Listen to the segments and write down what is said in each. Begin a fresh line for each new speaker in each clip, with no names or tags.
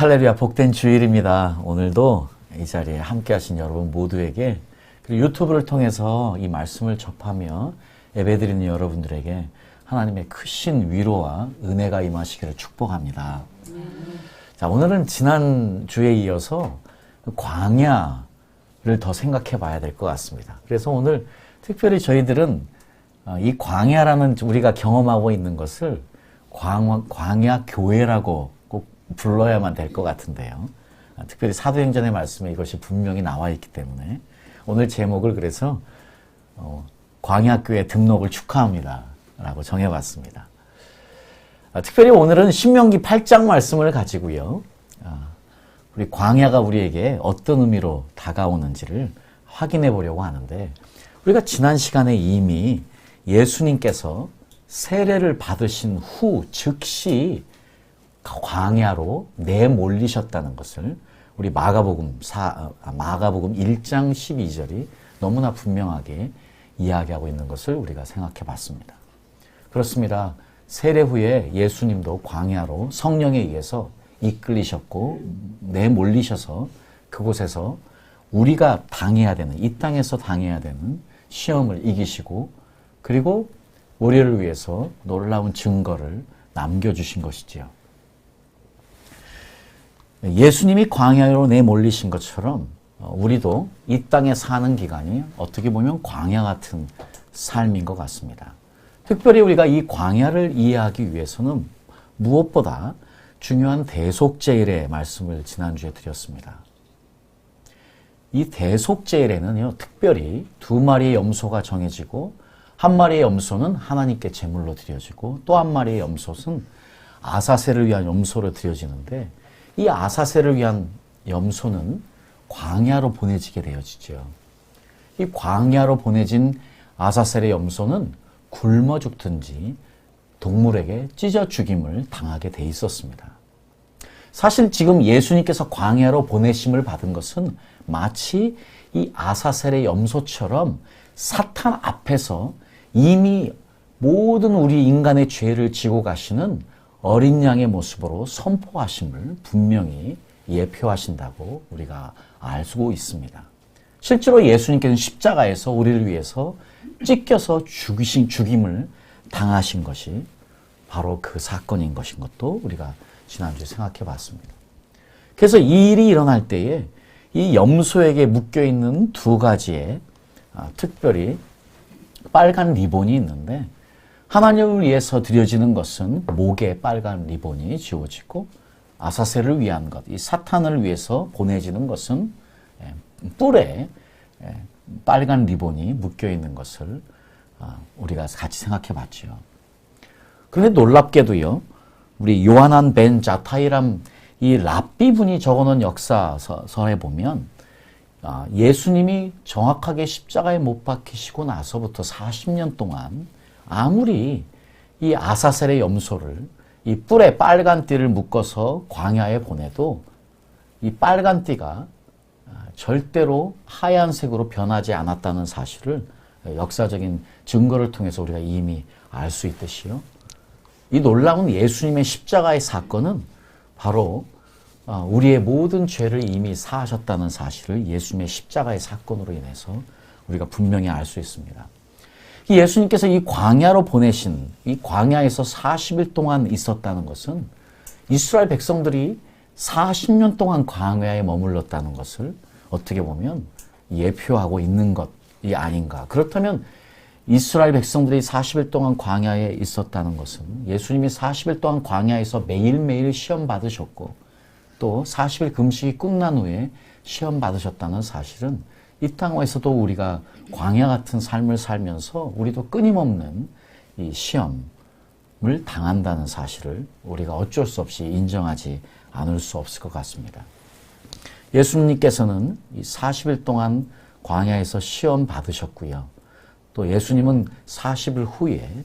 할렐루야, 복된 주일입니다. 오늘도 이 자리에 함께 하신 여러분 모두에게, 그리고 유튜브를 통해서 이 말씀을 접하며 예배드리는 여러분들에게 하나님의 크신 위로와 은혜가 임하시기를 축복합니다. 자, 오늘은 지난 주에 이어서 광야를 더 생각해 봐야 될 것 같습니다. 그래서 오늘 특별히 저희들은 이 광야라는 우리가 경험하고 있는 것을 광야 교회라고 꼭 불러야만 될 것 같은데요. 특별히 사도행전의 말씀에 이것이 분명히 나와 있기 때문에 오늘 제목을 그래서 광야교회 등록을 축하합니다 라고 정해봤습니다. 특별히 오늘은 신명기 8장 말씀을 가지고요, 우리 광야가 우리에게 어떤 의미로 다가오는지를 확인해 보려고 하는데, 우리가 지난 시간에 이미 예수님께서 세례를 받으신 후 즉시 광야로 내몰리셨다는 것을 우리 마가복음 1장 12절이 너무나 분명하게 이야기하고 있는 것을 우리가 생각해 봤습니다. 그렇습니다. 세례 후에 예수님도 광야로 성령에 의해서 이끌리셨고 내몰리셔서 그곳에서 우리가 당해야 되는, 이 땅에서 당해야 되는 시험을 이기시고, 그리고 우리를 위해서 놀라운 증거를 남겨주신 것이지요. 예수님이 광야로 내몰리신 것처럼 우리도 이 땅에 사는 기간이 어떻게 보면 광야 같은 삶인 것 같습니다. 특별히 우리가 이 광야를 이해하기 위해서는 무엇보다 중요한 대속제일의 말씀을 지난주에 드렸습니다. 이 대속제일에는요, 특별히 두 마리의 염소가 정해지고, 한 마리의 염소는 하나님께 제물로 드려지고, 또 한 마리의 염소는 아사셀을 위한 염소로 드려지는데, 이 아사셀을 위한 염소는 광야로 보내지게 되어지죠. 이 광야로 보내진 아사셀의 염소는 굶어 죽든지 동물에게 찢어 죽임을 당하게 돼 있었습니다. 사실 지금 예수님께서 광야로 보내심을 받은 것은 마치 이 아사셀의 염소처럼 사탄 앞에서 이미 모든 우리 인간의 죄를 지고 가시는 어린 양의 모습으로 선포하심을 분명히 예표하신다고 우리가 알고 있습니다. 실제로 예수님께서는 십자가에서 우리를 위해서 찢겨서 죽임을 당하신 것이 바로 그 사건인 것인 것도 우리가 지난주에 생각해 봤습니다. 그래서 이 일이 일어날 때에 이 염소에게 묶여있는 두 가지의 특별히 빨간 리본이 있는데, 하나님을 위해서 드려지는 것은 목에 빨간 리본이 지워지고, 아사셀을 위한 것, 이 사탄을 위해서 보내지는 것은 뿔에 빨간 리본이 묶여있는 것을 우리가 같이 생각해 봤죠. 그런데 놀랍게도요, 우리 요하난 벤 자타이람 이 랍비 분이 적어놓은 역사서에 보면 예수님이 정확하게 십자가에 못 박히시고 나서부터 40년 동안 아무리 이 아사셀의 염소를 이 뿔에 빨간 띠를 묶어서 광야에 보내도 이 빨간 띠가 절대로 하얀색으로 변하지 않았다는 사실을 역사적인 증거를 통해서 우리가 이미 알 수 있듯이요, 이 놀라운 예수님의 십자가의 사건은 바로 우리의 모든 죄를 이미 사하셨다는 사실을 예수님의 십자가의 사건으로 인해서 우리가 분명히 알 수 있습니다. 예수님께서 이 광야로 보내신, 이 광야에서 40일 동안 있었다는 것은 이스라엘 백성들이 40년 동안 광야에 머물렀다는 것을 어떻게 보면 예표하고 있는 것이 아닌가. 그렇다면 이스라엘 백성들이 40일 동안 광야에 있었다는 것은 예수님이 40일 동안 광야에서 매일매일 시험 받으셨고, 또 40일 금식이 끝난 후에 시험 받으셨다는 사실은 이 땅에서도 우리가 광야 같은 삶을 살면서 우리도 끊임없는 이 시험을 당한다는 사실을 우리가 어쩔 수 없이 인정하지 않을 수 없을 것 같습니다. 예수님께서는 이 40일 동안 광야에서 시험 받으셨고요, 또 예수님은 40일 후에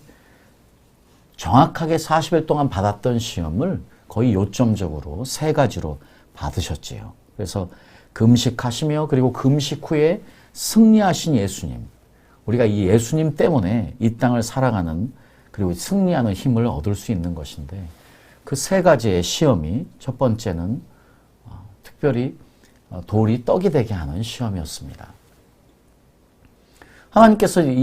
정확하게 40일 동안 받았던 시험을 거의 요점적으로 세 가지로 받으셨지요. 그래서 금식하시며, 그리고 금식 후에 승리하신 예수님, 우리가 이 예수님 때문에 이 땅을 살아가는, 그리고 승리하는 힘을 얻을 수 있는 것인데, 그 세 가지의 시험이, 첫 번째는 특별히 돌이 떡이 되게 하는 시험이었습니다.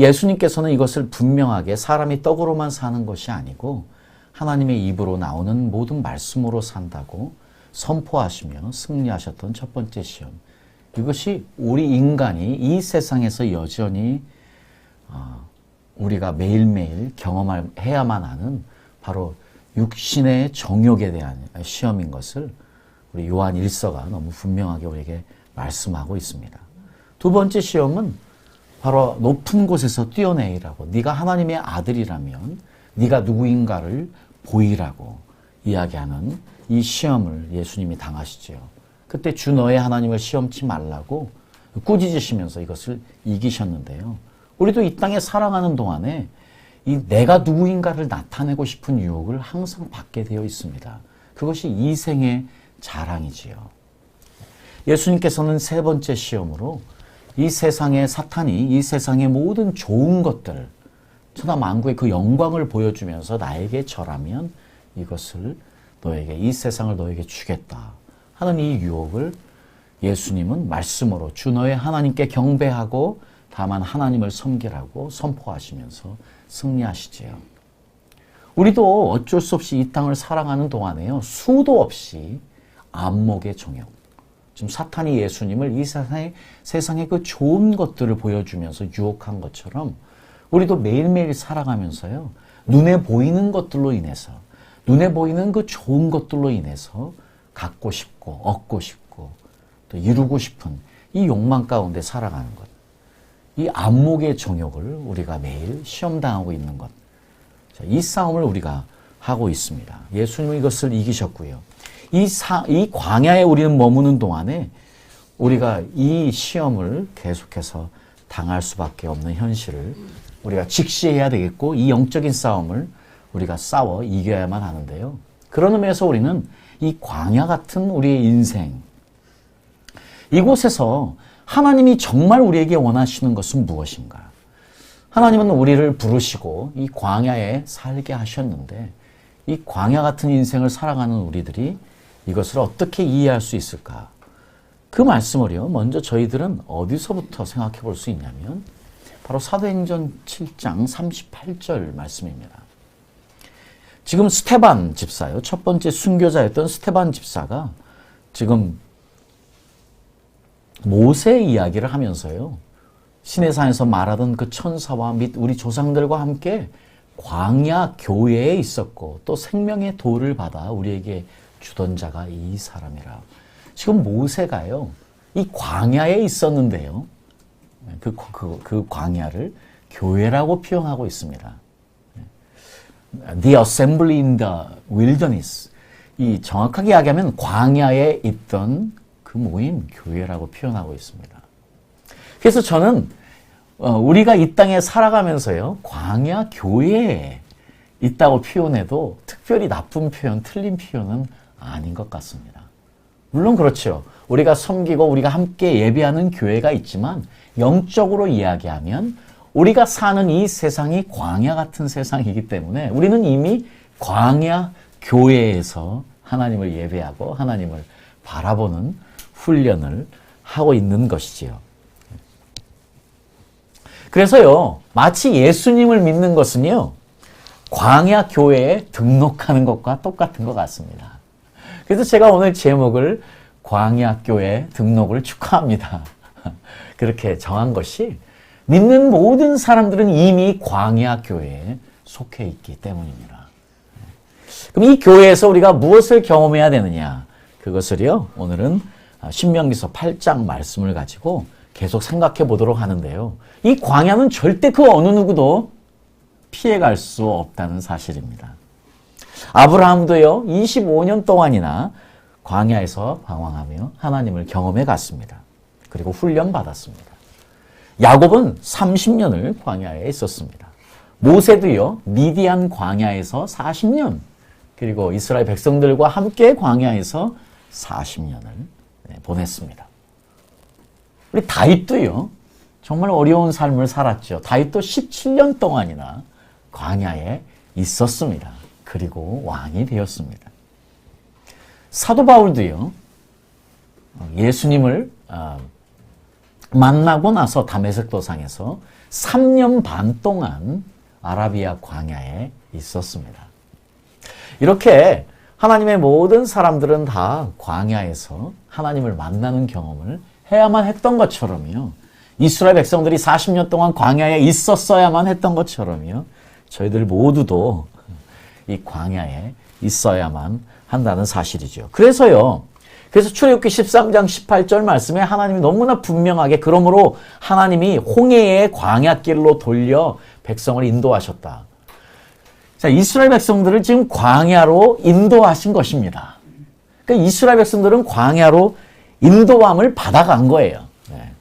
예수님께서는 이것을 분명하게 사람이 떡으로만 사는 것이 아니고 하나님의 입으로 나오는 모든 말씀으로 산다고 선포하시며 승리하셨던 첫 번째 시험. 이것이 우리 인간이 이 세상에서 여전히 우리가 매일매일 경험해야만 하는 바로 육신의 정욕에 대한 시험인 것을 우리 요한 1서가 너무 분명하게 우리에게 말씀하고 있습니다. 두 번째 시험은 바로 높은 곳에서 뛰어내리라고, 네가 하나님의 아들이라면 네가 누구인가를 보이라고 이야기하는 이 시험을 예수님이 당하시지요. 그때 주 너의 하나님을 시험치 말라고 꾸짖으시면서 이것을 이기셨는데요. 우리도 이 땅에 살아가는 동안에 이 내가 누구인가를 나타내고 싶은 유혹을 항상 받게 되어 있습니다. 그것이 이생의 자랑이지요. 예수님께서는 세 번째 시험으로 이 세상의 사탄이 이 세상의 모든 좋은 것들, 천하 만국의 그 영광을 보여주면서 나에게 절하면 이것을 너에게, 이 세상을 너에게 주겠다 하는 이 유혹을 예수님은 말씀으로 주 너의 하나님께 경배하고 다만 하나님을 섬기라고 선포하시면서 승리하시지요. 우리도 어쩔 수 없이 이 땅을 살아가는 동안에요, 수도 없이 안목의 정욕, 지금 사탄이 예수님을 이 세상의 그 좋은 것들을 보여주면서 유혹한 것처럼 우리도 매일매일 살아가면서요, 눈에 보이는 것들로 인해서, 눈에 보이는 그 좋은 것들로 인해서 갖고 싶고 얻고 싶고 또 이루고 싶은 이 욕망 가운데 살아가는 것, 이 안목의 정욕을 우리가 매일 시험당하고 있는 것, 이 싸움을 우리가 하고 있습니다. 예수님은 이것을 이기셨고요. 이 광야에 우리는 머무는 동안에 우리가 이 시험을 계속해서 당할 수밖에 없는 현실을 우리가 직시해야 되겠고, 이 영적인 싸움을 우리가 싸워 이겨야만 하는데요. 그런 의미에서 우리는 이 광야 같은 우리의 인생, 이곳에서 하나님이 정말 우리에게 원하시는 것은 무엇인가? 하나님은 우리를 부르시고 이 광야에 살게 하셨는데, 이 광야 같은 인생을 살아가는 우리들이 이것을 어떻게 이해할 수 있을까? 그 말씀을요, 먼저 저희들은 어디서부터 생각해 볼 수 있냐면 바로 사도행전 7장 38절 말씀입니다. 지금 스테반 집사요, 첫 번째 순교자였던 스테반 집사가 지금 모세 이야기를 하면서요, 시내산에서 말하던 그 천사와 및 우리 조상들과 함께 광야 교회에 있었고 또 생명의 도를 받아 우리에게 주던 자가 이 사람이라. 지금 모세가요, 이 광야에 있었는데요, 그 광야를 교회라고 표현하고 있습니다. The assembly in the wilderness. 이 정확하게 이야기하면 광야에 있던 그 모임, 교회라고 표현하고 있습니다. 그래서 저는 우리가 이 땅에 살아가면서요, 광야 교회에 있다고 표현해도 특별히 나쁜 표현, 틀린 표현은 아닌 것 같습니다. 물론 그렇죠. 우리가 섬기고 우리가 함께 예배하는 교회가 있지만 영적으로 이야기하면 우리가 사는 이 세상이 광야 같은 세상이기 때문에 우리는 이미 광야 교회에서 하나님을 예배하고 하나님을 바라보는 훈련을 하고 있는 것이지요. 그래서요, 마치 예수님을 믿는 것은요, 광야 교회에 등록하는 것과 똑같은 것 같습니다. 그래서 제가 오늘 제목을 광야 교회 등록을 축하합니다. 그렇게 정한 것이 믿는 모든 사람들은 이미 광야 교회에 속해 있기 때문입니다. 그럼 이 교회에서 우리가 무엇을 경험해야 되느냐? 그것을요, 오늘은 신명기서 8장 말씀을 가지고 계속 생각해 보도록 하는데요. 이 광야는 절대 그 어느 누구도 피해갈 수 없다는 사실입니다. 아브라함도요, 25년 동안이나 광야에서 방황하며 하나님을 경험해 갔습니다. 그리고 훈련 받았습니다. 야곱은 30년을 광야에 있었습니다. 모세도요, 미디안 광야에서 40년, 그리고 이스라엘 백성들과 함께 광야에서 40년을 보냈습니다. 우리 다윗도요, 정말 어려운 삶을 살았죠. 다윗도 17년 동안이나 광야에 있었습니다. 그리고 왕이 되었습니다. 사도 바울도요, 예수님을 만나고 나서 다메섹 도상에서 3년 반 동안 아라비아 광야에 있었습니다. 이렇게 하나님의 모든 사람들은 다 광야에서 하나님을 만나는 경험을 해야만 했던 것처럼요. 이스라엘 백성들이 40년 동안 광야에 있었어야만 했던 것처럼요. 저희들 모두도 이 광야에 있어야만 한다는 사실이죠. 그래서 출애굽기 13장 18절 말씀에 하나님이 너무나 분명하게 그러므로 하나님이 홍해의 광야길로 돌려 백성을 인도하셨다. 자, 이스라엘 백성들을 지금 광야로 인도하신 것입니다. 그러니까 이스라엘 백성들은 광야로 인도함을 받아간 거예요. 네.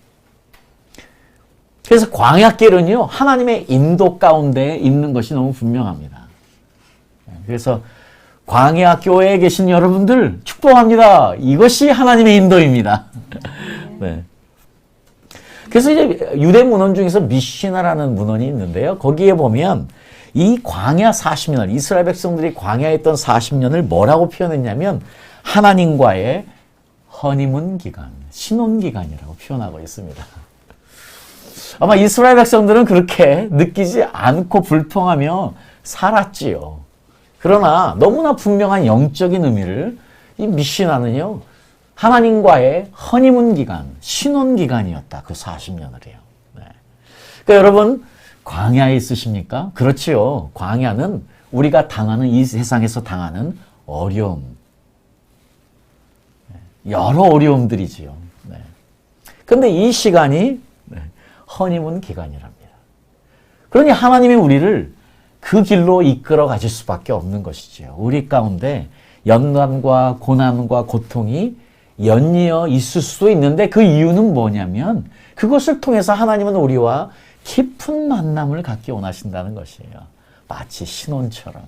그래서 광야길은요, 하나님의 인도 가운데 있는 것이 너무 분명합니다. 그래서 광야 교회에 계신 여러분들 축복합니다. 이것이 하나님의 인도입니다. 네. 그래서 이제 유대 문헌 중에서 미시나라는 문헌이 있는데요. 거기에 보면 이 광야 40년, 이스라엘 백성들이 광야에 있던 40년을 뭐라고 표현했냐면 하나님과의 허니문 기간, 신혼 기간이라고 표현하고 있습니다. 아마 이스라엘 백성들은 그렇게 느끼지 않고 불통하며 살았지요. 그러나 너무나 분명한 영적인 의미를 이 미시나는요, 하나님과의 허니문 기간, 신혼 기간이었다. 그 40년을요. 네. 그러니까 여러분, 광야에 있으십니까? 그렇지요. 광야는 우리가 당하는 이 세상에서 당하는 어려움, 여러 어려움들이지요. 네. 근데 이 시간이 허니문 기간이랍니다. 그러니 하나님이 우리를 그 길로 이끌어 가실 수밖에 없는 것이지요. 우리 가운데 연단과 고난과 고통이 연이어 있을 수도 있는데 그 이유는 뭐냐면 그것을 통해서 하나님은 우리와 깊은 만남을 갖기 원하신다는 것이에요. 마치 신혼처럼.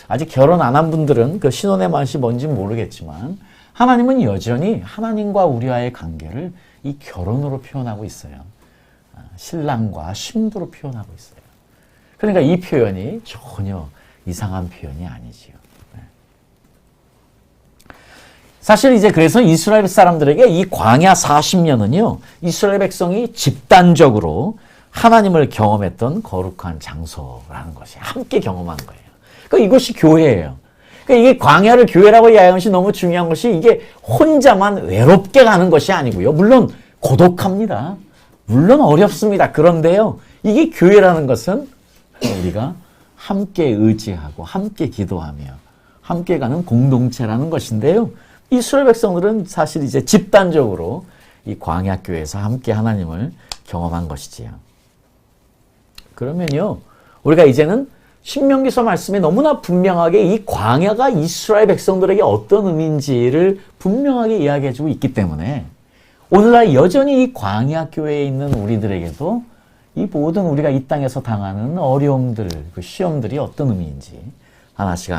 아직 결혼 안 한 분들은 그 신혼의 맛이 뭔지 모르겠지만 하나님은 여전히 하나님과 우리와의 관계를 이 결혼으로 표현하고 있어요. 신랑과 신부로 표현하고 있어요. 그러니까 이 표현이 전혀 이상한 표현이 아니지요. 사실 이제 그래서 이스라엘 사람들에게 이 광야 40년은요, 이스라엘 백성이 집단적으로 하나님을 경험했던 거룩한 장소라는 것이 함께 경험한 거예요. 그러니까 이것이 교회예요. 그러니까 이게 광야를 교회라고 이야기하는 것이 너무 중요한 것이 이게 혼자만 외롭게 가는 것이 아니고요. 물론 고독합니다. 물론 어렵습니다. 그런데요, 이게 교회라는 것은 우리가 함께 의지하고 함께 기도하며 함께 가는 공동체라는 것인데요. 이스라엘 백성들은 사실 이제 집단적으로 이 광야교회에서 함께 하나님을 경험한 것이지요. 그러면요, 우리가 이제는 신명기서 말씀에 너무나 분명하게 이 광야가 이스라엘 백성들에게 어떤 의미인지를 분명하게 이야기해주고 있기 때문에 오늘날 여전히 이 광야교회에 있는 우리들에게도 이 모든 우리가 이 땅에서 당하는 어려움들, 그 시험들이 어떤 의미인지 하나씩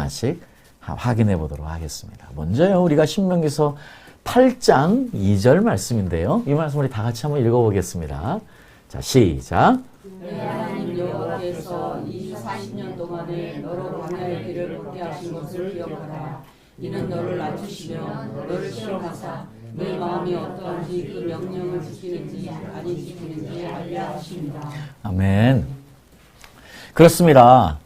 확인해 보도록 하겠습니다. 먼저요, 우리가 신명기서 8장 2절 말씀인데요. 이 말씀 우리 다 같이 한번 읽어보겠습니다. 자, 시작.
내 하나님 여호와께서 이 40년 동안에 너로 광야의 길을 걷게 하신 것을 기억하라. 이는 너를 낮추시며 너를 시험하사 내 마음이 어떠한지 그 명령을 지키는지 아니 지키는지 알려 하십니다.
아멘. 그렇습니다.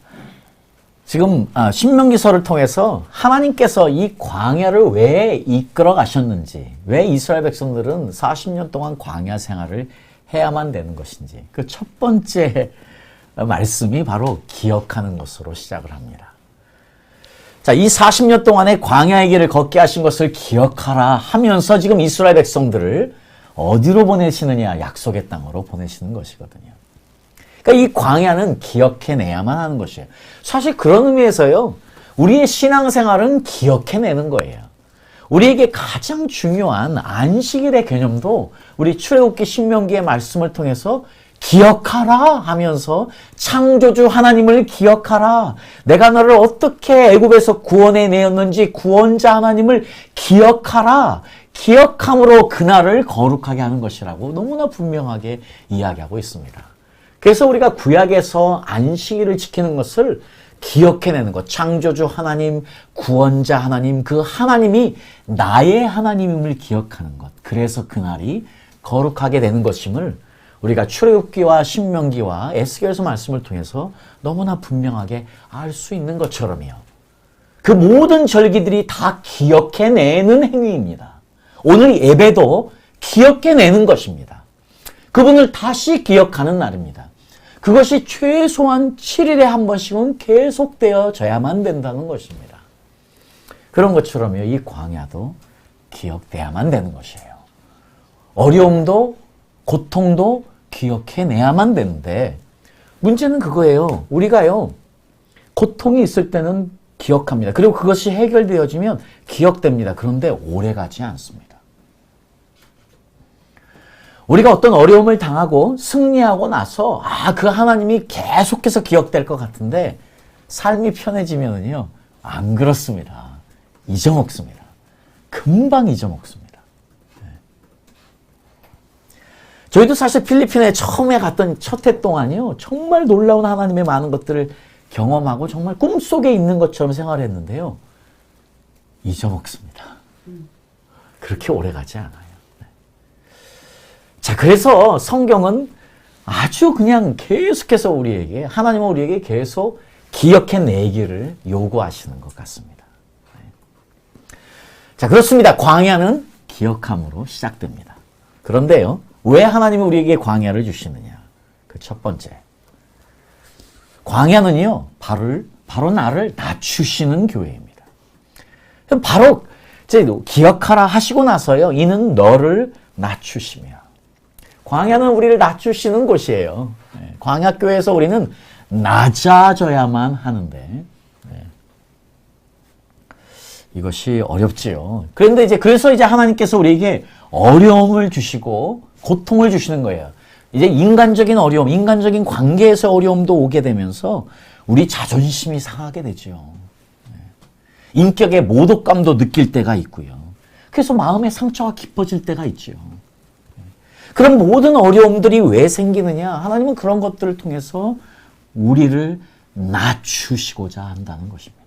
지금 신명기서를 통해서 하나님께서 이 광야를 왜 이끌어 가셨는지, 왜 이스라엘 백성들은 40년 동안 광야 생활을 해야만 되는 것인지, 그 첫 번째 말씀이 바로 기억하는 것으로 시작을 합니다. 자, 이 40년 동안의 광야의 길을 걷게 하신 것을 기억하라 하면서 지금 이스라엘 백성들을 어디로 보내시느냐? 약속의 땅으로 보내시는 것이거든요. 그러니까 이 광야는 기억해내야만 하는 것이에요. 사실 그런 의미에서요, 우리의 신앙생활은 기억해내는 거예요. 우리에게 가장 중요한 안식일의 개념도 우리 출애굽기 신명기의 말씀을 통해서 기억하라 하면서 창조주 하나님을 기억하라. 내가 너를 어떻게 애굽에서 구원해 내었는지 구원자 하나님을 기억하라. 기억함으로 그날을 거룩하게 하는 것이라고 너무나 분명하게 이야기하고 있습니다. 그래서 우리가 구약에서 안식일을 지키는 것을 기억해내는 것. 창조주 하나님, 구원자 하나님, 그 하나님이 나의 하나님임을 기억하는 것. 그래서 그날이 거룩하게 되는 것임을 우리가 출애굽기와 신명기와 에스겔서 말씀을 통해서 너무나 분명하게 알 수 있는 것처럼요. 그 모든 절기들이 다 기억해내는 행위입니다. 오늘 예배도 기억해내는 것입니다. 그분을 다시 기억하는 날입니다. 그것이 최소한 7일에 한 번씩은 계속되어져야만 된다는 것입니다. 그런 것처럼요, 이 광야도 기억돼야만 되는 것이에요. 어려움도 고통도 기억해내야만 되는데 문제는 그거예요. 우리가요, 고통이 있을 때는 기억합니다. 그리고 그것이 해결되어지면 기억됩니다. 그런데 오래가지 않습니다. 우리가 어떤 어려움을 당하고 승리하고 나서 그 하나님이 계속해서 기억될 것 같은데 삶이 편해지면은요, 안 그렇습니다. 잊어먹습니다. 금방 잊어먹습니다. 저희도 사실 필리핀에 처음에 갔던 첫 해 동안이요, 정말 놀라운 하나님의 많은 것들을 경험하고 정말 꿈속에 있는 것처럼 생활했는데요, 잊어먹습니다. 그렇게 오래가지 않아요. 자, 그래서 성경은 아주 그냥 계속해서 우리에게, 하나님은 우리에게 계속 기억해내기를 요구하시는 것 같습니다. 자, 그렇습니다. 광야는 기억함으로 시작됩니다. 그런데요, 왜 하나님이 우리에게 광야를 주시느냐? 그 첫 번째, 광야는요, 바로 나를 낮추시는 교회입니다. 바로 기억하라 하시고 나서요, 이는 너를 낮추시며. 광야는 우리를 낮추시는 곳이에요. 광야교회에서 우리는 낮아져야만 하는데, 이것이 어렵지요. 그런데 그래서 하나님께서 우리에게 어려움을 주시고 고통을 주시는 거예요. 이제 인간적인 어려움, 인간적인 관계에서 어려움도 오게 되면서 우리 자존심이 상하게 되죠. 인격의 모독감도 느낄 때가 있고요. 그래서 마음의 상처가 깊어질 때가 있죠. 그런 모든 어려움들이 왜 생기느냐? 하나님은 그런 것들을 통해서 우리를 낮추시고자 한다는 것입니다.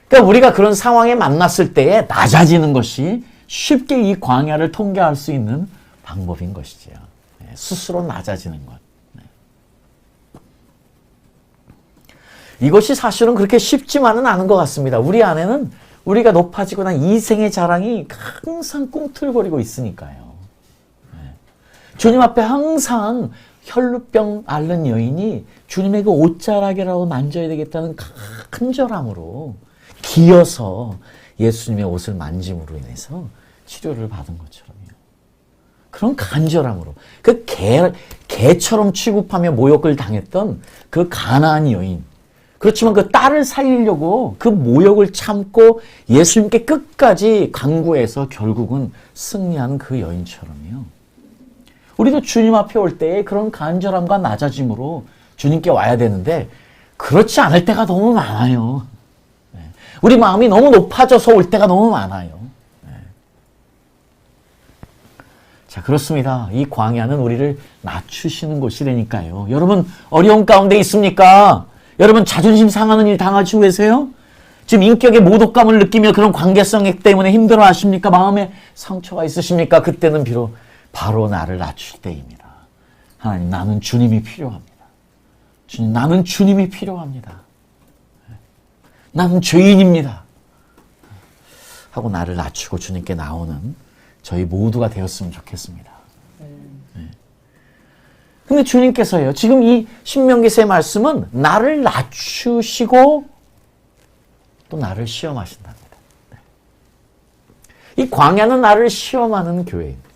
그러니까 우리가 그런 상황에 만났을 때에 낮아지는 것이 쉽게 이 광야를 통과할 수 있는 방법인 것이죠. 스스로 낮아지는 것. 이것이 사실은 그렇게 쉽지만은 않은 것 같습니다. 우리 안에는 우리가 높아지고 난 이생의 자랑이 항상 꿈틀거리고 있으니까요. 주님 앞에 항상 혈루병 앓는 여인이 주님의 그 옷자락이라도 만져야 되겠다는 간절함으로 기어서 예수님의 옷을 만짐으로 인해서 치료를 받은 것처럼요. 그런 간절함으로 그 개처럼 취급하며 모욕을 당했던 그 가나안 여인, 그렇지만 그 딸을 살리려고 그 모욕을 참고 예수님께 끝까지 간구해서 결국은 승리한 그 여인처럼요. 우리도 주님 앞에 올 때에 그런 간절함과 낮아짐으로 주님께 와야 되는데 그렇지 않을 때가 너무 많아요. 우리 마음이 너무 높아져서 올 때가 너무 많아요. 자, 그렇습니다. 이 광야는 우리를 낮추시는 곳이라니까요. 여러분, 어려운 가운데 있습니까? 여러분, 자존심 상하는 일 당하시고 계세요? 지금 인격의 모독감을 느끼며 그런 관계성 때문에 힘들어 하십니까? 마음에 상처가 있으십니까? 그때는 비록 바로 나를 낮출 때입니다. 하나님, 나는 주님이 필요합니다. 주님, 나는 주님이 필요합니다. 나는 죄인입니다. 하고 나를 낮추고 주님께 나오는 저희 모두가 되었으면 좋겠습니다. 근데 주님께서요, 지금 이 신명기서의 말씀은 나를 낮추시고 또 나를 시험하신답니다. 이 광야는 나를 시험하는 교회입니다.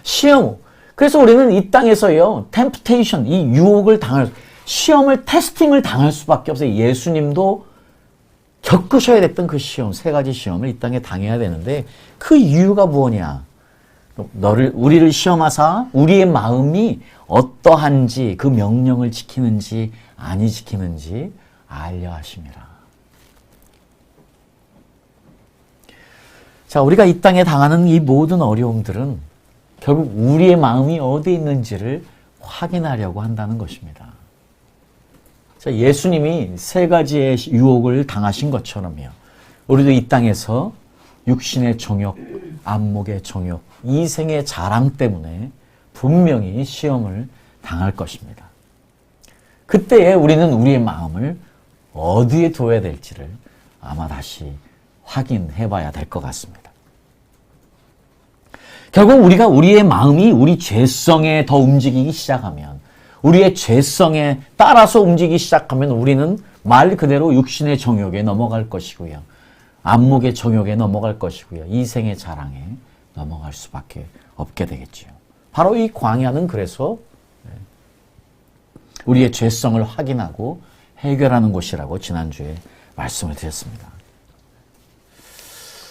시험. 그래서 우리는 이 땅에서요, 템프테이션, 이 유혹을 시험을, 테스팅을 당할 수밖에 없어요. 예수님도 겪으셔야 됐던 그 시험, 세 가지 시험을 이 땅에 당해야 되는데 그 이유가 무엇이냐? 우리를 시험하사 우리의 마음이 어떠한지 그 명령을 지키는지 아니 지키는지 알려 하심이라. 자, 우리가 이 땅에 당하는 이 모든 어려움들은 결국 우리의 마음이 어디에 있는지를 확인하려고 한다는 것입니다. 자, 예수님이 세 가지의 유혹을 당하신 것처럼요. 우리도 이 땅에서 육신의 정욕, 안목의 정욕, 이생의 자랑 때문에 분명히 시험을 당할 것입니다. 그때에 우리는 우리의 마음을 어디에 둬야 될지를 아마 다시 확인해 봐야 될 것 같습니다. 결국 우리가 우리의 마음이 우리 죄성에 더 움직이기 시작하면, 우리의 죄성에 따라서 움직이기 시작하면 우리는 말 그대로 육신의 정욕에 넘어갈 것이고요. 안목의 정욕에 넘어갈 것이고요. 이생의 자랑에 넘어갈 수밖에 없게 되겠지요. 바로 이 광야는 그래서 우리의 죄성을 확인하고 해결하는 곳이라고 지난주에 말씀을 드렸습니다.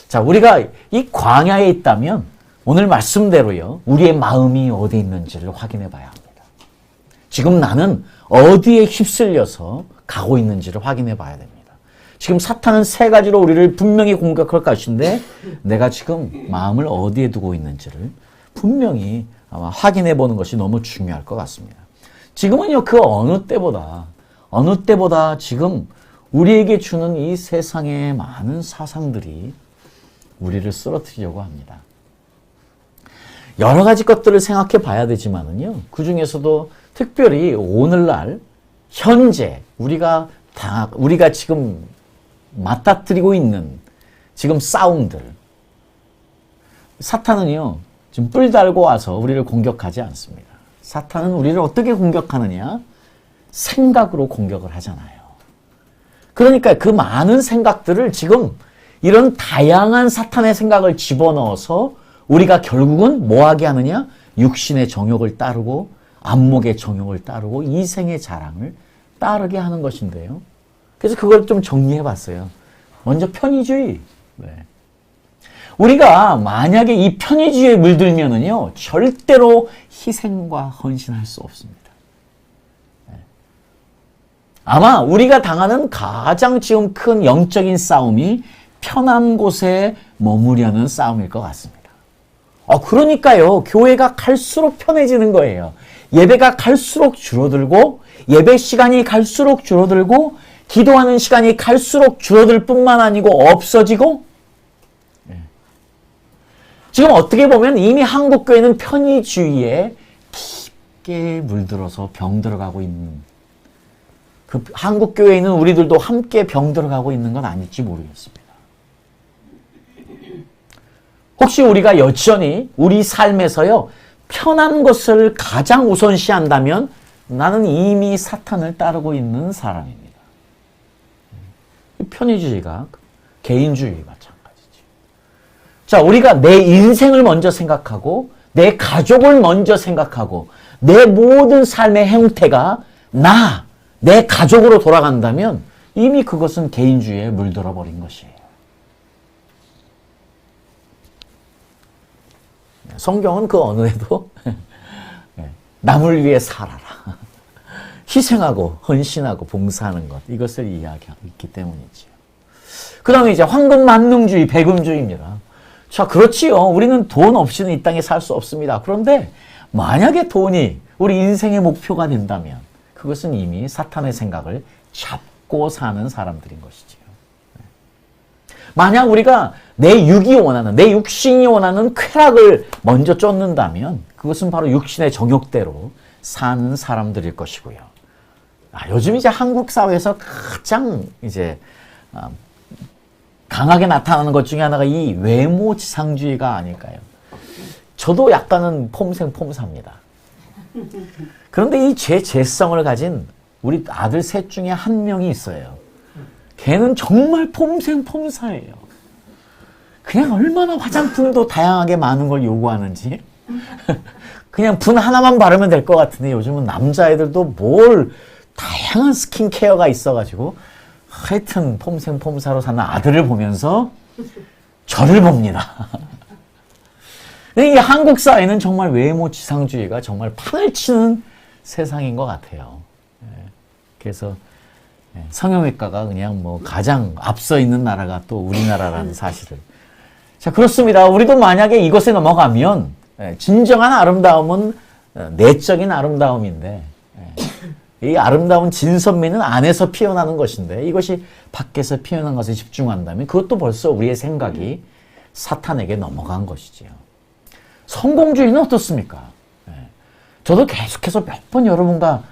자, 우리가 이 광야에 있다면 오늘 말씀대로요, 우리의 마음이 어디 있는지를 확인해 봐야 합니다. 지금 나는 어디에 휩쓸려서 가고 있는지를 확인해 봐야 됩니다. 지금 사탄은 세 가지로 우리를 분명히 공격할 것인데 내가 지금 마음을 어디에 두고 있는지를 분명히 아마 확인해 보는 것이 너무 중요할 것 같습니다. 지금은요, 그 어느 때보다 지금 우리에게 주는 이 세상의 많은 사상들이 우리를 쓰러뜨리려고 합니다. 여러 가지 것들을 생각해 봐야 되지만은요, 그 중에서도 특별히 오늘날 현재 우리가 지금 맞닥뜨리고 있는 지금 싸움들, 사탄은요 지금 뿔 달고 와서 우리를 공격하지 않습니다. 사탄은 우리를 어떻게 공격하느냐? 생각으로 공격을 하잖아요. 그러니까 그 많은 생각들을 지금 이런 다양한 사탄의 생각을 집어넣어서 우리가 결국은 뭐하게 하느냐? 육신의 정욕을 따르고 안목의 정욕을 따르고 이생의 자랑을 따르게 하는 것인데요. 그래서 그걸 좀 정리해 봤어요. 먼저 편의주의. 네. 우리가 만약에 이 편의주의에 물들면은요, 절대로 희생과 헌신할 수 없습니다. 네. 아마 우리가 당하는 가장 지금 큰 영적인 싸움이 편한 곳에 머무려는 싸움일 것 같습니다. 그러니까요, 교회가 갈수록 편해지는 거예요. 예배가 갈수록 줄어들고, 예배 시간이 갈수록 줄어들고, 기도하는 시간이 갈수록 줄어들 뿐만 아니고 없어지고, 지금 어떻게 보면 이미 한국교회는 편의주의에 깊게 물들어서 병들어가고 있는, 그 한국교회에 있는 우리들도 함께 병들어가고 있는 건 아닐지 모르겠습니다. 혹시 우리가 여전히 우리 삶에서요, 편한 것을 가장 우선시한다면 나는 이미 사탄을 따르고 있는 사람입니다. 편의주의가 개인주의 마찬가지죠. 자, 우리가 내 인생을 먼저 생각하고 내 가족을 먼저 생각하고 내 모든 삶의 형태가 내 가족으로 돌아간다면 이미 그것은 개인주의에 물들어 버린 것이에요. 성경은 그 어느에도 남을 위해 살아라. 희생하고 헌신하고 봉사하는 것, 이것을 이야기하고 있기 때문이지요. 그 다음에 이제 황금만능주의, 배금주의입니다. 자, 그렇지요. 우리는 돈 없이는 이 땅에 살 수 없습니다. 그런데 만약에 돈이 우리 인생의 목표가 된다면 그것은 이미 사탄의 생각을 잡고 사는 사람들인 것이지요. 만약 우리가 내 육신이 원하는 쾌락을 먼저 쫓는다면 그것은 바로 육신의 정욕대로 사는 사람들일 것이고요. 요즘 이제 한국 사회에서 가장 이제 강하게 나타나는 것 중에 하나가 이 외모 지상주의가 아닐까요? 저도 약간은 폼생폼사입니다. 그런데 이 제 재성을 가진 우리 아들 셋 중에 한 명이 있어요. 걔는 정말 폼생폼사예요. 그냥 얼마나 화장품도 다양하게 많은 걸 요구하는지 그냥 분 하나만 바르면 될 것 같은데 요즘은 남자애들도 뭘 다양한 스킨케어가 있어가지고 하여튼 폼생폼사로 사는 아들을 보면서 저를 봅니다. 이 한국 사회는 정말 외모 지상주의가 정말 판을 치는 세상인 것 같아요. 그래서 성형외과가 그냥 뭐 가장 앞서 있는 나라가 또 우리나라라는 사실을. 자, 그렇습니다. 우리도 만약에 이것에 넘어가면 진정한 아름다움은 내적인 아름다움인데 이 아름다운 진선미는 안에서 피어나는 것인데 이것이 밖에서 피어난 것에 집중한다면 그것도 벌써 우리의 생각이 사탄에게 넘어간 것이지요. 성공주의는 어떻습니까? 저도 계속해서 몇 번 여러분과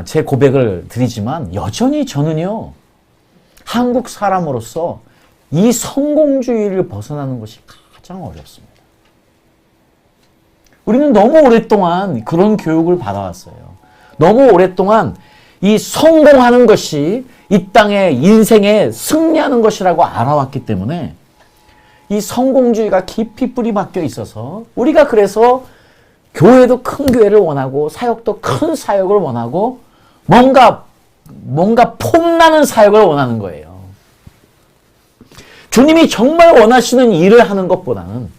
제 고백을 드리지만 여전히 저는요, 한국 사람으로서 이 성공주의를 벗어나는 것이 가장 어렵습니다. 우리는 너무 오랫동안 그런 교육을 받아왔어요. 너무 오랫동안 이 성공하는 것이 이 땅의 인생에 승리하는 것이라고 알아왔기 때문에 이 성공주의가 깊이 뿌리 박혀 있어서 우리가 그래서 교회도 큰 교회를 원하고 사역도 큰 사역을 원하고 뭔가 폼나는 사역을 원하는 거예요. 주님이 정말 원하시는 일을 하는 것보다는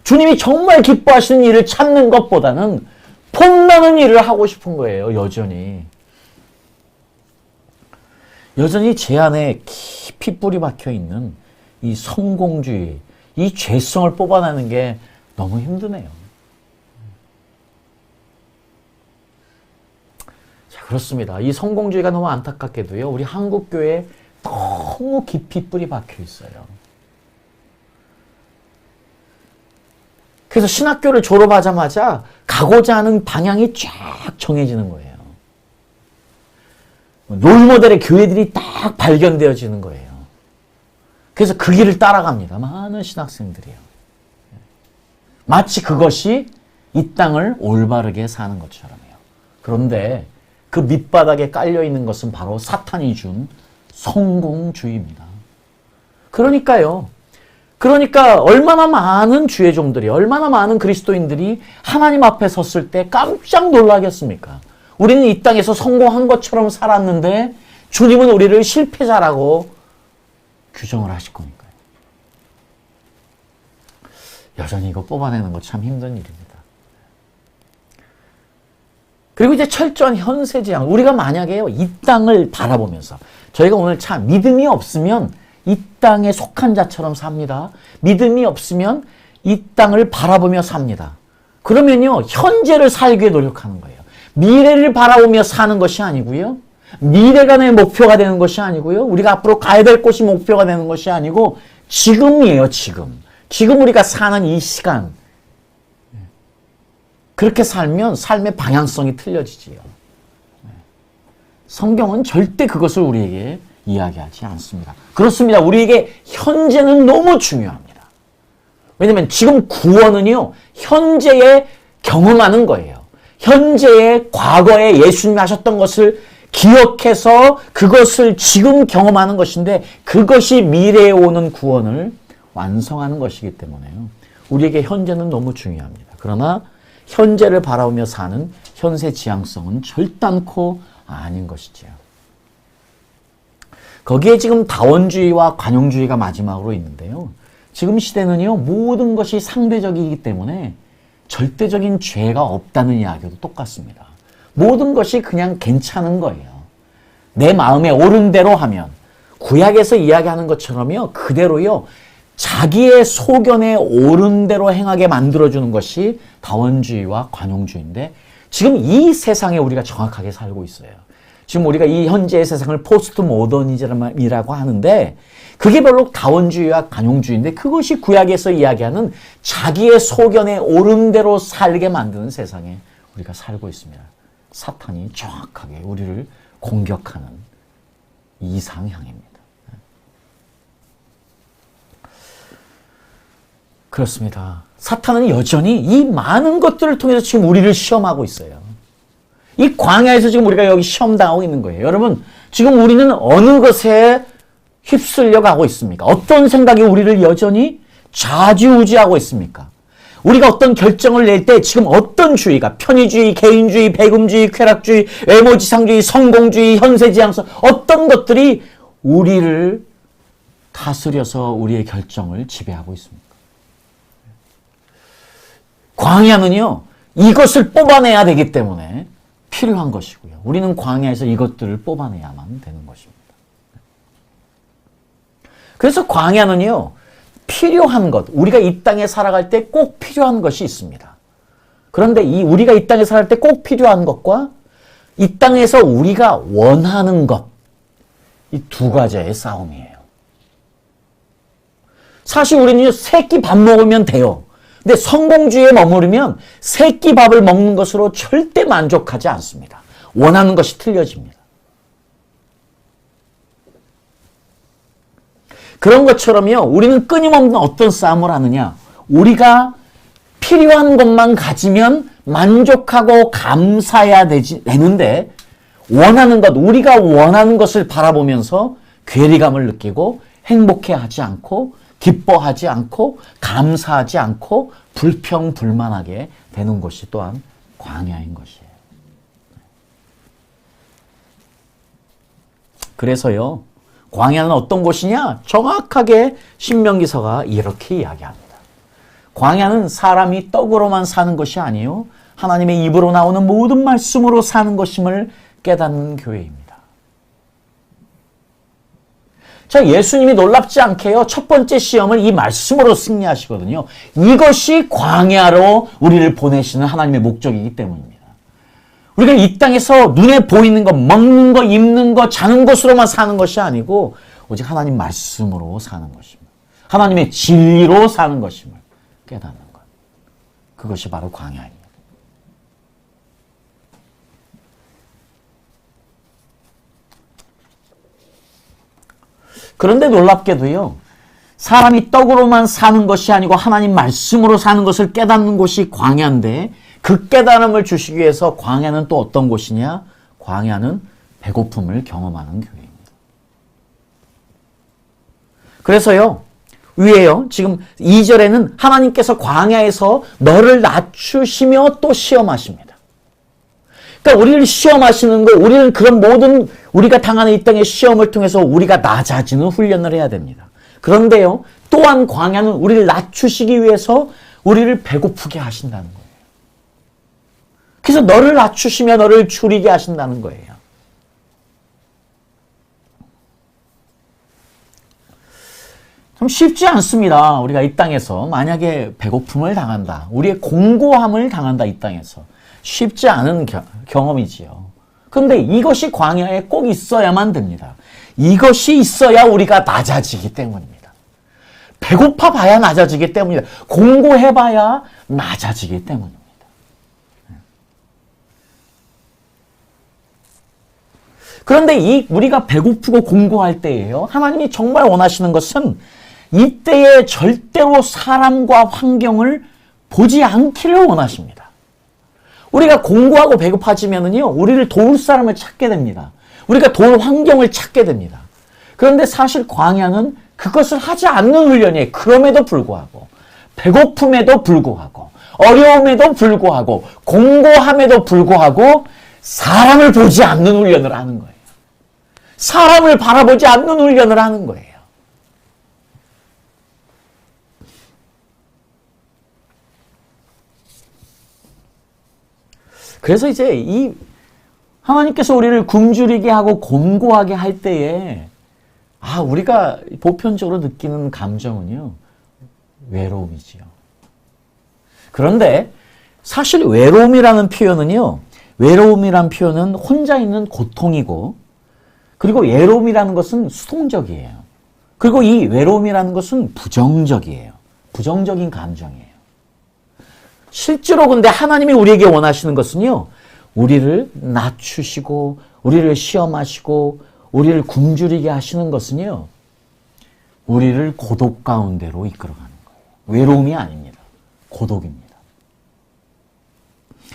주님이 정말 기뻐하시는 일을 찾는 것보다는 폼나는 일을 하고 싶은 거예요. 여전히 제 안에 깊이 뿌리 박혀 있는 이 성공주의, 이 죄성을 뽑아내는 게 너무 힘드네요. 자, 그렇습니다. 이 성공주의가 너무 안타깝게도요, 우리 한국교회에 너무 깊이 뿌리 박혀 있어요. 그래서 신학교를 졸업하자마자 가고자 하는 방향이 쫙 정해지는 거예요. 롤모델의 교회들이 딱 발견되어지는 거예요. 그래서 그 길을 따라갑니다. 많은 신학생들이요. 마치 그것이 이 땅을 올바르게 사는 것처럼요. 그런데 그 밑바닥에 깔려있는 것은 바로 사탄이 준 성공주의입니다. 그러니까 얼마나 많은 주의 종들이, 얼마나 많은 그리스도인들이 하나님 앞에 섰을 때 깜짝 놀라겠습니까? 우리는 이 땅에서 성공한 것처럼 살았는데 주님은 우리를 실패자라고 규정을 하실 거니까요. 여전히 이거 뽑아내는 거 참 힘든 일입니다. 그리고 이제 철저한 현세지향. 우리가 만약에요, 이 땅을 바라보면서 저희가 오늘 참 믿음이 없으면 이 땅에 속한 자처럼 삽니다. 믿음이 없으면 이 땅을 바라보며 삽니다. 그러면요, 현재를 살기 위해 노력하는 거예요. 미래를 바라보며 사는 것이 아니고요. 미래가 내 목표가 되는 것이 아니고요. 우리가 앞으로 가야 될 곳이 목표가 되는 것이 아니고 지금이에요, 지금. 지금 우리가 사는 이 시간. 그렇게 살면 삶의 방향성이 틀려지지요. 성경은 절대 그것을 우리에게 이야기하지 않습니다. 그렇습니다. 우리에게 현재는 너무 중요합니다. 왜냐하면 지금 구원은요, 현재에 경험하는 거예요. 현재의 과거에 예수님이 하셨던 것을 기억해서 그것을 지금 경험하는 것인데 그것이 미래에 오는 구원을 완성하는 것이기 때문에요. 우리에게 현재는 너무 중요합니다. 그러나 현재를 바라보며 사는 현세 지향성은 절단코 아닌 것이지요. 거기에 지금 다원주의와 관용주의가 마지막으로 있는데요. 지금 시대는요, 모든 것이 상대적이기 때문에 절대적인 죄가 없다는 이야기도 똑같습니다. 모든 것이 그냥 괜찮은 거예요. 내 마음에 옳은 대로 하면, 구약에서 이야기하는 것처럼요, 그대로요, 자기의 소견에 옳은 대로 행하게 만들어주는 것이 다원주의와 관용주의인데, 지금 이 세상에 우리가 정확하게 살고 있어요. 지금 우리가 이 현재의 세상을 포스트 모더니즘이라고 하는데 그게 별로 다원주의와 관용주의인데 그것이 구약에서 이야기하는 자기의 소견에 옳은 대로 살게 만드는 세상에 우리가 살고 있습니다. 사탄이 정확하게 우리를 공격하는 이상향입니다. 그렇습니다. 사탄은 여전히 이 많은 것들을 통해서 지금 우리를 시험하고 있어요. 이 광야에서 지금 우리가 여기 시험당하고 있는 거예요. 여러분, 지금 우리는 어느 것에 휩쓸려 가고 있습니까? 어떤 생각이 우리를 여전히 좌지우지하고 있습니까? 우리가 어떤 결정을 낼 때 지금 어떤 주의가, 편의주의, 개인주의, 배금주의, 쾌락주의, 외모지상주의, 성공주의, 현세지향성, 어떤 것들이 우리를 다스려서 우리의 결정을 지배하고 있습니까? 광야는요, 이것을 뽑아내야 되기 때문에 필요한 것이고요. 우리는 광야에서 이것들을 뽑아내야만 되는 것입니다. 그래서 광야는요, 필요한 것, 우리가 이 땅에 살아갈 때 꼭 필요한 것이 있습니다. 그런데 우리가 이 땅에 살 때 꼭 필요한 것과 이 땅에서 우리가 원하는 것, 이 두 가지의 싸움이에요. 사실 우리는 세 끼 밥 먹으면 돼요. 근데 성공주의에 머무르면 세 끼 밥을 먹는 것으로 절대 만족하지 않습니다. 원하는 것이 틀려집니다. 그런 것처럼요, 우리는 끊임없는 어떤 싸움을 하느냐. 우리가 필요한 것만 가지면 만족하고 감사해야 되는데, 원하는 것, 우리가 원하는 것을 바라보면서 괴리감을 느끼고 행복해하지 않고 기뻐하지 않고 감사하지 않고 불평불만하게 되는 것이 또한 광야인 것이에요. 그래서요, 광야는 어떤 곳이냐? 정확하게 신명기서가 이렇게 이야기합니다. 광야는 사람이 떡으로만 사는 것이 아니요 하나님의 입으로 나오는 모든 말씀으로 사는 것임을 깨닫는 교회입니다. 자, 예수님이 놀랍지 않게요, 첫 번째 시험을 이 말씀으로 승리하시거든요. 이것이 광야로 우리를 보내시는 하나님의 목적이기 때문입니다. 우리가 이 땅에서 눈에 보이는 것, 먹는 것, 입는 것, 자는 것으로만 사는 것이 아니고 오직 하나님 말씀으로 사는 것입니다. 하나님의 진리로 사는 것임을 깨닫는 것. 그것이 바로 광야입니다. 그런데 놀랍게도요, 사람이 떡으로만 사는 것이 아니고 하나님 말씀으로 사는 것을 깨닫는 곳이 광야인데, 그 깨달음을 주시기 위해서 광야는 또 어떤 곳이냐? 광야는 배고픔을 경험하는 교회입니다. 그래서요, 위에요, 지금 2절에는 하나님께서 광야에서 너를 낮추시며 또 시험하십니다. 그러니까 우리를 시험하시는 거, 우리는 그런 모든 우리가 당하는 이 땅의 시험을 통해서 우리가 낮아지는 훈련을 해야 됩니다. 그런데요, 또한 광야는 우리를 낮추시기 위해서 우리를 배고프게 하신다는 거예요. 그래서 너를 낮추시며 너를 줄이게 하신다는 거예요. 참 쉽지 않습니다. 우리가 이 땅에서 만약에 배고픔을 당한다, 우리의 공고함을 당한다, 이 땅에서 쉽지 않은 경험이지요. 그런데 이것이 광야에 꼭 있어야만 됩니다. 이것이 있어야 우리가 낮아지기 때문입니다. 배고파 봐야 낮아지기 때문입니다. 공고해 봐야 낮아지기 때문입니다. 그런데 우리가 배고프고 공고할 때예요, 하나님이 정말 원하시는 것은 이때에 절대로 사람과 환경을 보지 않기를 원하십니다. 우리가 공고하고 배고파지면은요, 우리를 도울 사람을 찾게 됩니다. 우리가 도울 환경을 찾게 됩니다. 그런데 사실 광야는 그것을 하지 않는 훈련이에요. 그럼에도 불구하고, 배고픔에도 불구하고, 어려움에도 불구하고, 공고함에도 불구하고 사람을 보지 않는 훈련을 하는 거예요. 사람을 바라보지 않는 훈련을 하는 거예요. 그래서 이제 하나님께서 우리를 굶주리게 하고 곤고하게 할 때에 우리가 보편적으로 느끼는 감정은요, 외로움이지요. 그런데 사실 외로움이라는 표현은 혼자 있는 고통이고, 그리고 외로움이라는 것은 수동적이에요. 그리고 이 외로움이라는 것은 부정적이에요. 부정적인 감정이에요. 실제로 근데 하나님이 우리에게 원하시는 것은요, 우리를 낮추시고 우리를 시험하시고 우리를 굶주리게 하시는 것은요, 우리를 고독 가운데로 이끌어가는 거예요. 외로움이 아닙니다. 고독입니다.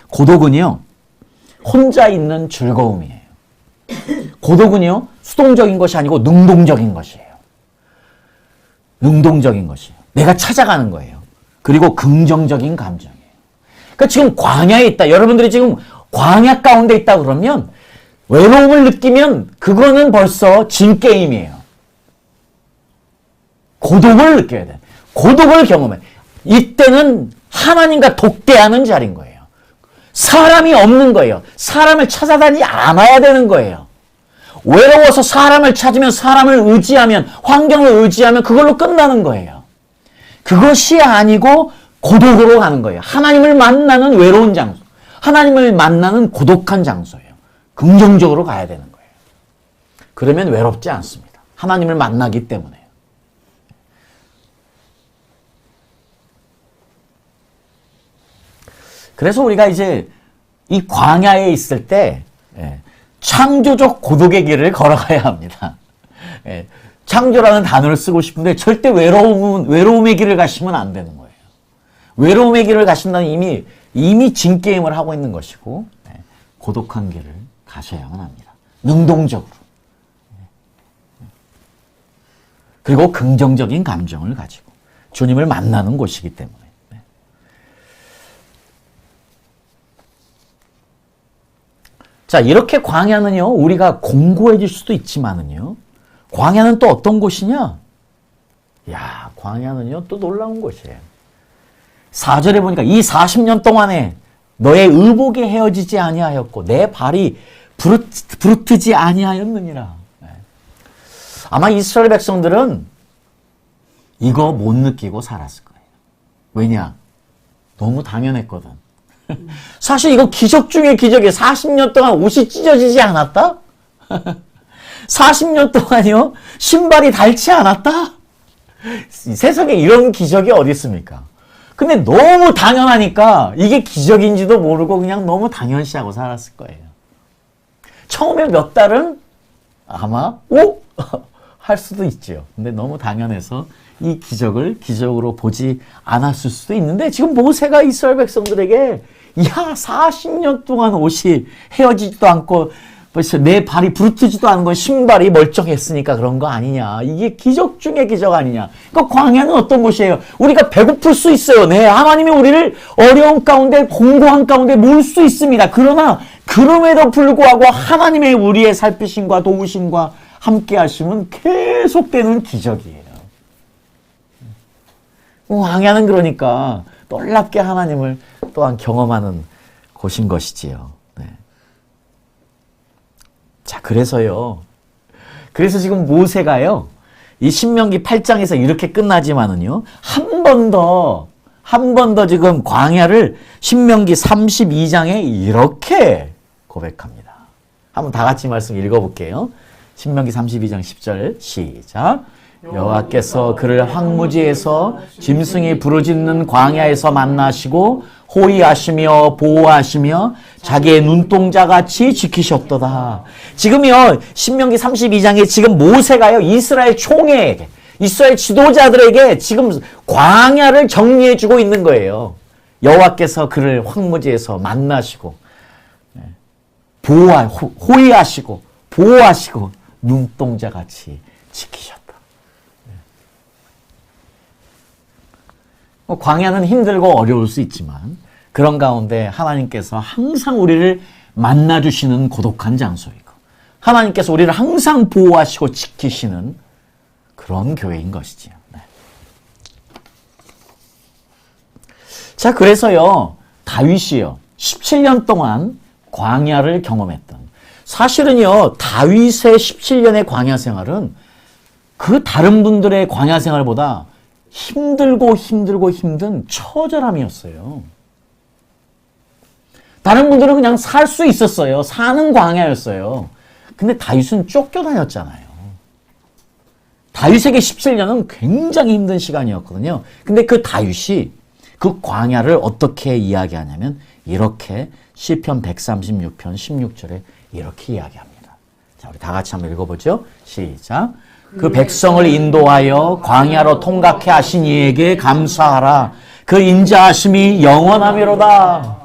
고독은요, 혼자 있는 즐거움이에요. 고독은요, 수동적인 것이 아니고 능동적인 것이에요. 능동적인 것이에요. 내가 찾아가는 거예요. 그리고 긍정적인 감정이에요. 그러니까 지금 광야에 있다. 여러분들이 지금 광야 가운데 있다 그러면 외로움을 느끼면 그거는 벌써 진 게임이에요. 고독을 느껴야 돼. 고독을 경험해. 이때는 하나님과 독대하는 자리인 거예요. 사람이 없는 거예요. 사람을 찾아다니지 않아야 되는 거예요. 외로워서 사람을 찾으면, 사람을 의지하면, 환경을 의지하면 그걸로 끝나는 거예요. 그것이 아니고 고독으로 가는 거예요. 하나님을 만나는 외로운 장소. 하나님을 만나는 고독한 장소예요. 긍정적으로 가야 되는 거예요. 그러면 외롭지 않습니다. 하나님을 만나기 때문에요. 그래서 우리가 이제 이 광야에 있을 때 창조적 고독의 길을 걸어가야 합니다. 창조라는 단어를 쓰고 싶은데 절대 외로움의 길을 가시면 안 되는 거예요. 외로움의 길을 가신다는 이미 진게임을 하고 있는 것이고 고독한 길을 가셔야만 합니다. 능동적으로. 그리고 긍정적인 감정을 가지고 주님을 만나는 곳이기 때문에. 자, 이렇게 광야는요, 우리가 공고해질 수도 있지만은요, 광야는 또 어떤 곳이냐? 야, 광야는요, 또 놀라운 곳이에요. 4절에 보니까 이 40년 동안에 너의 의복이 헤어지지 아니하였고 내 발이 부르트지 아니하였느니라. 아마 이스라엘 백성들은 이거 못 느끼고 살았을 거예요. 왜냐? 너무 당연했거든. 사실 이거 기적 중에 기적이에요. 40년 동안 옷이 찢어지지 않았다? 40년 동안요? 신발이 닳지 않았다? 세상에 이런 기적이 어디 있습니까? 근데 너무 당연하니까 이게 기적인지도 모르고 그냥 너무 당연시하고 살았을 거예요. 처음에 몇 달은 아마 오? 할 수도 있죠. 근데 너무 당연해서 이 기적을 기적으로 보지 않았을 수도 있는데 지금 모세가 이스라엘 백성들에게 야 40년 동안 옷이 헤어지지도 않고 벌써 내 발이 부르트지도 않은 건 신발이 멀쩡했으니까 그런 거 아니냐. 이게 기적 중에 기적 아니냐. 그러니까 광야는 어떤 곳이에요? 우리가 배고플 수 있어요. 네, 하나님이 우리를 어려운 가운데 공고한 가운데 모을 수 있습니다. 그러나 그럼에도 불구하고 하나님의 우리의 살피심과 도우심과 함께 하심은 계속되는 기적이에요. 광야는 그러니까 놀랍게 하나님을 또한 경험하는 곳인 것이지요. 네. 자, 그래서요. 그래서 지금 모세가요. 이 신명기 8장에서 이렇게 끝나지만은요. 한 번 더 지금 광야를 신명기 32장에 이렇게 고백합니다. 한번 다 같이 말씀 읽어볼게요. 신명기 32장 10절 시작. 여호와께서 그를 황무지에서 짐승이 부르짖는 광야에서 만나시고 호위하시며 보호하시며 자기의 눈동자같이 지키셨도다. 지금요 신명기 32장에 지금 모세가요 이스라엘 총회에게 이스라엘 지도자들에게 지금 광야를 정리해주고 있는 거예요. 여호와께서 그를 황무지에서 만나시고 호위하시고 보호하시고 눈동자같이 지키셨다. 광야는 힘들고 어려울 수 있지만 그런 가운데 하나님께서 항상 우리를 만나주시는 고독한 장소이고 하나님께서 우리를 항상 보호하시고 지키시는 그런 교회인 것이지요. 네. 자, 그래서요 다윗이요 17년 동안 광야를 경험했던 사실은요 다윗의 17년의 광야 생활은 그 다른 분들의 광야 생활보다 힘든 처절함이었어요. 다른 분들은 그냥 살 수 있었어요. 사는 광야였어요. 근데 다윗은 쫓겨다녔잖아요. 다윗에게 17년은 굉장히 힘든 시간이었거든요. 근데 그 다윗이 그 광야를 어떻게 이야기하냐면 이렇게 시편 136편 16절에 이렇게 이야기합니다. 자, 우리 다 같이 한번 읽어보죠. 시작. 그 백성을 인도하여 광야로 통각해 하신 이에게 감사하라. 그 인자하심이 영원하미로다.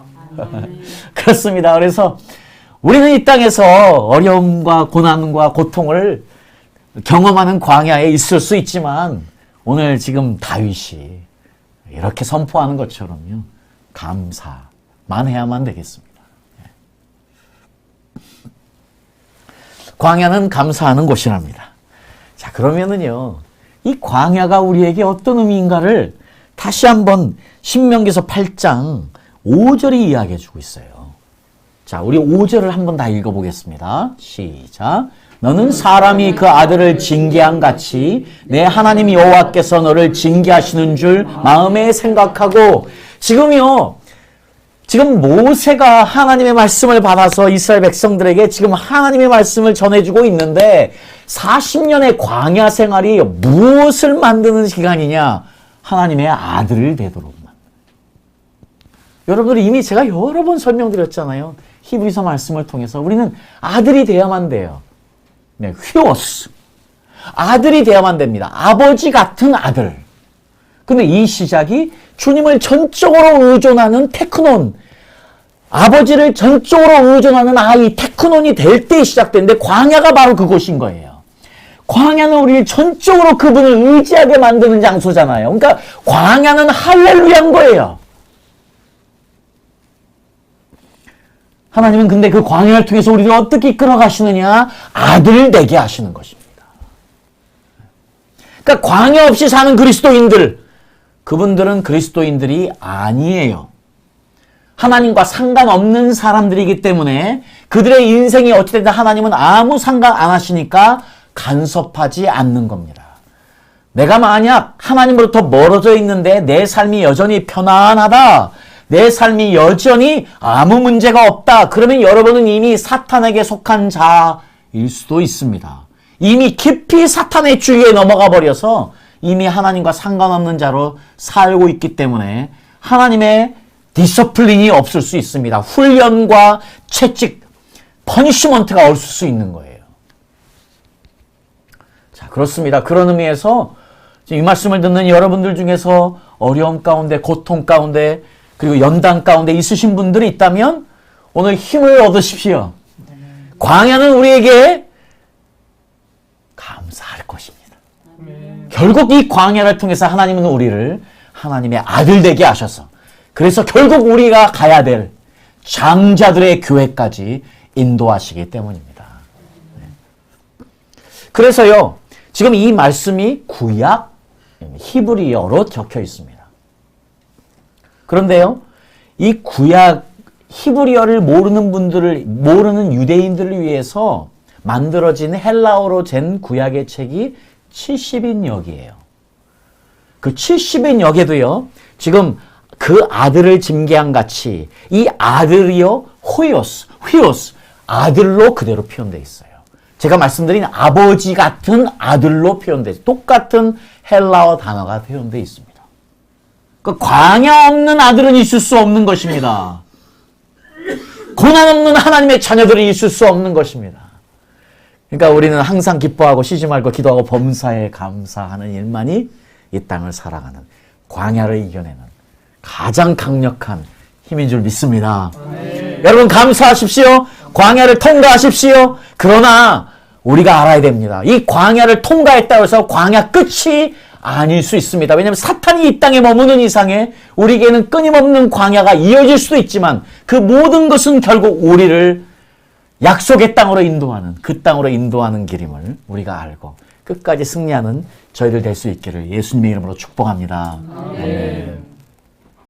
그렇습니다. 그래서 우리는 이 땅에서 어려움과 고난과 고통을 경험하는 광야에 있을 수 있지만 오늘 지금 다윗이 이렇게 선포하는 것처럼요. 감사만 해야만 되겠습니다. 광야는 감사하는 곳이랍니다. 자, 그러면은요, 이 광야가 우리에게 어떤 의미인가를 다시 한번 신명기서 8장 5절이 이야기해 주고 있어요. 자, 우리 5절을 한번 다 읽어보겠습니다. 시작. 너는 사람이 그 아들을 징계한 같이 내 하나님 여호와께서 너를 징계하시는 줄 마음에 생각하고. 지금 모세가 하나님의 말씀을 받아서 이스라엘 백성들에게 지금 하나님의 말씀을 전해주고 있는데 40년의 광야 생활이 무엇을 만드는 기간이냐? 하나님의 아들을 되도록. 여러분들 이미 제가 여러 번 설명드렸잖아요. 히브리서 말씀을 통해서 우리는 아들이 돼야만 돼요. 네, 휘오스. 아들이 돼야만 됩니다. 아버지 같은 아들. 근데 이 시작이 주님을 전적으로 의존하는 테크논, 아버지를 전적으로 의존하는 아이 테크논이 될 때 시작되는데 광야가 바로 그곳인 거예요. 광야는 우리를 전적으로 그분을 의지하게 만드는 장소잖아요. 그러니까 광야는 할렐루야인 거예요. 하나님은 근데 그 광야를 통해서 우리를 어떻게 이끌어 가시느냐? 아들을 되게 하시는 것입니다. 그러니까 광야 없이 사는 그리스도인들, 그분들은 그리스도인들이 아니에요. 하나님과 상관없는 사람들이기 때문에 그들의 인생이 어찌됐든 하나님은 아무 상관 안 하시니까 간섭하지 않는 겁니다. 내가 만약 하나님으로부터 멀어져 있는데 내 삶이 여전히 편안하다, 내 삶이 여전히 아무 문제가 없다, 그러면 여러분은 이미 사탄에게 속한 자일 수도 있습니다. 이미 깊이 사탄의 주위에 넘어가 버려서 이미 하나님과 상관없는 자로 살고 있기 때문에 하나님의 디서플린이 없을 수 있습니다. 훈련과 채찍, 퍼니시먼트가 없을 수 있는 거예요. 자, 그렇습니다. 그런 의미에서 이 말씀을 듣는 여러분들 중에서 어려움 가운데, 고통 가운데, 그리고 연단 가운데 있으신 분들이 있다면 오늘 힘을 얻으십시오. 광야는 우리에게 감사할 것입니다. 결국 이 광야를 통해서 하나님은 우리를 하나님의 아들 되게 하셔서, 그래서 결국 우리가 가야 될 장자들의 교회까지 인도하시기 때문입니다. 그래서요, 지금 이 말씀이 구약 히브리어로 적혀 있습니다. 그런데요, 이 구약 히브리어를 모르는 유대인들을 위해서 만들어진 헬라어로 된 구약의 책이 70인역이에요. 그 70인역에도요, 지금 그 아들을 징계한 같이 이 아들이요, 휘오스, 아들로 그대로 표현되어 있어요. 제가 말씀드린 아버지 같은 아들로 표현되어 있어요. 똑같은 헬라어 단어가 표현되어 있습니다. 그 광야 없는 아들은 있을 수 없는 것입니다. 고난 없는 하나님의 자녀들이 있을 수 없는 것입니다. 그러니까 우리는 항상 기뻐하고 쉬지 말고 기도하고 범사에 감사하는 일만이 이 땅을 살아가는, 광야를 이겨내는 가장 강력한 힘인 줄 믿습니다. 여러분 감사하십시오. 광야를 통과하십시오. 그러나 우리가 알아야 됩니다. 이 광야를 통과했다고 해서 광야 끝이 아닐 수 있습니다. 왜냐하면 사탄이 이 땅에 머무는 이상에 우리에게는 끊임없는 광야가 이어질 수도 있지만 그 모든 것은 결국 우리를 약속의 땅으로 인도하는, 그 땅으로 인도하는 길임을 우리가 알고 끝까지 승리하는 저희들 될 수 있기를 예수님의 이름으로 축복합니다. 아멘.